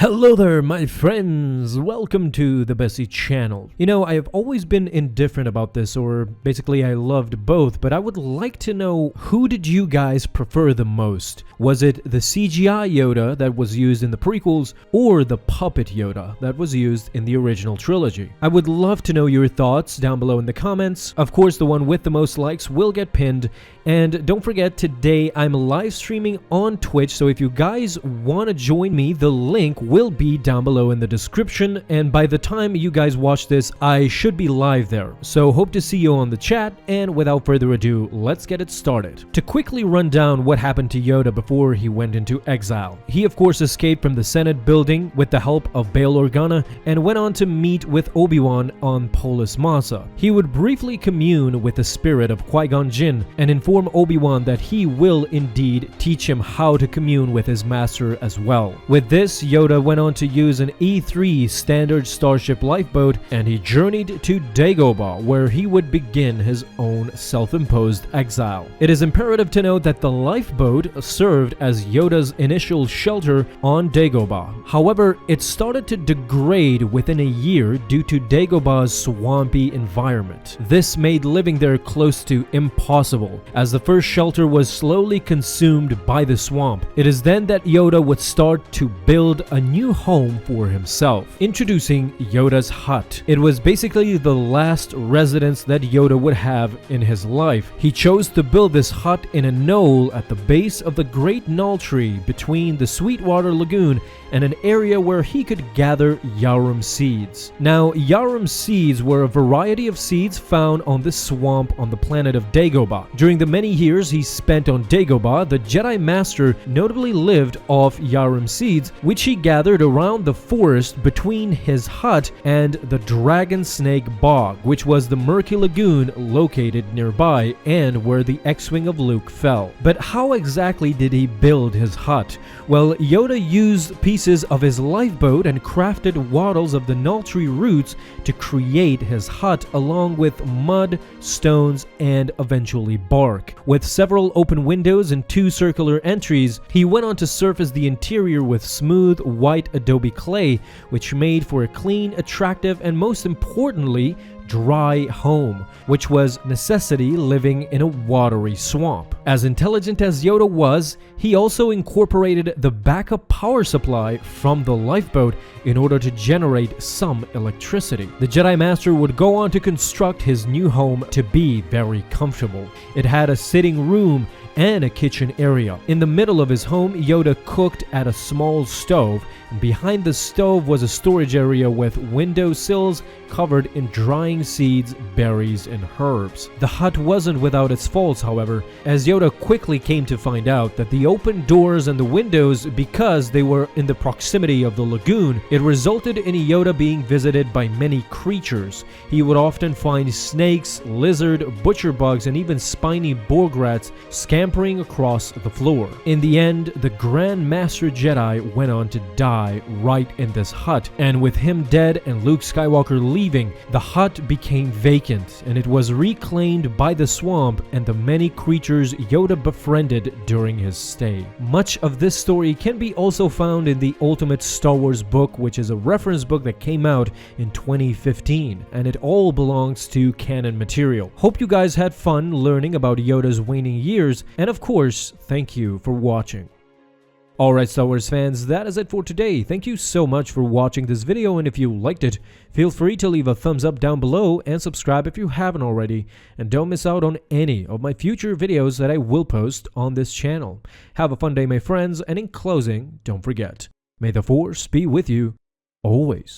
Hello there, my friends! Welcome to the Bessie channel. You know, I have always been indifferent about this, or basically I loved both, but I would like to know, who did you guys prefer the most? Was it the CGI Yoda that was used in the prequels, or the puppet Yoda that was used in the original trilogy? I would love to know your thoughts down below in the comments. Of course, the one with the most likes will get pinned. And don't forget, today I'm live streaming on Twitch, so if you guys want to join me, the link will be down below in the description, and by the time you guys watch this, I should be live there. So hope to see you on the chat, and without further ado, let's get it started. To quickly run down what happened to Yoda before he went into exile. He of course escaped from the Senate building with the help of Bail Organa, and went on to meet with Obi-Wan on Polis Massa. He would briefly commune with the spirit of Qui-Gon Jinn, and inform Obi-Wan that he will indeed teach him how to commune with his master as well. With this, Yoda went on to use an E3 standard starship lifeboat, and he journeyed to Dagobah, where he would begin his own self-imposed exile. It is imperative to note that the lifeboat served as Yoda's initial shelter on Dagobah. However, it started to degrade within a year due to Dagobah's swampy environment. This made living there close to impossible, as the first shelter was slowly consumed by the swamp. It is then that Yoda would start to build a new home for himself. Introducing Yoda's hut. It was basically the last residence that Yoda would have in his life. He chose to build this hut in a knoll at the base of the Great Knoll Tree between the Sweetwater Lagoon and an area where he could gather Yarum seeds. Now, Yarum seeds were a variety of seeds found on the swamp on the planet of Dagobah. During the many years he spent on Dagobah, the Jedi Master notably lived off Yarum seeds, which he gathered around the forest between his hut and the Dragon Snake Bog, which was the murky lagoon located nearby and where the X-Wing of Luke fell. But how exactly did he build his hut? Well, Yoda used pieces of his lifeboat and crafted wattles of the Knoll Tree roots to create his hut, along with mud, stones, and eventually bark. With several open windows and two circular entries, he went on to surface the interior with smooth white adobe clay, which made for a clean, attractive, and most importantly, dry home, which was necessity living in a watery swamp. As intelligent as Yoda was, he also incorporated the backup power supply from the lifeboat in order to generate some electricity. The Jedi Master would go on to construct his new home to be very comfortable. It had a sitting room and a kitchen area. In the middle of his home, Yoda cooked at a small stove, and behind the stove was a storage area with window sills covered in drying seeds, berries, and herbs. The hut wasn't without its faults, however, as Yoda quickly came to find out that the open doors and the windows, because they were in the proximity of the lagoon, it resulted in Yoda being visited by many creatures. He would often find snakes, lizard, butcher bugs, and even spiny Borg rats scampering across the floor. In the end, the Grand Master Jedi went on to die right in this hut, and with him dead and Luke Skywalker leaving, the hut became vacant, and it was reclaimed by the swamp and the many creatures Yoda befriended during his stay. Much of this story can be also found in the Ultimate Star Wars book, which is a reference book that came out in 2015, and it all belongs to canon material. Hope you guys had fun learning about Yoda's waning years, and of course, thank you for watching. Alright Star Wars fans, that is it for today. Thank you so much for watching this video, and if you liked it, feel free to leave a thumbs up down below and subscribe if you haven't already, and don't miss out on any of my future videos that I will post on this channel. Have a fun day my friends, and in closing, don't forget, may the Force be with you always.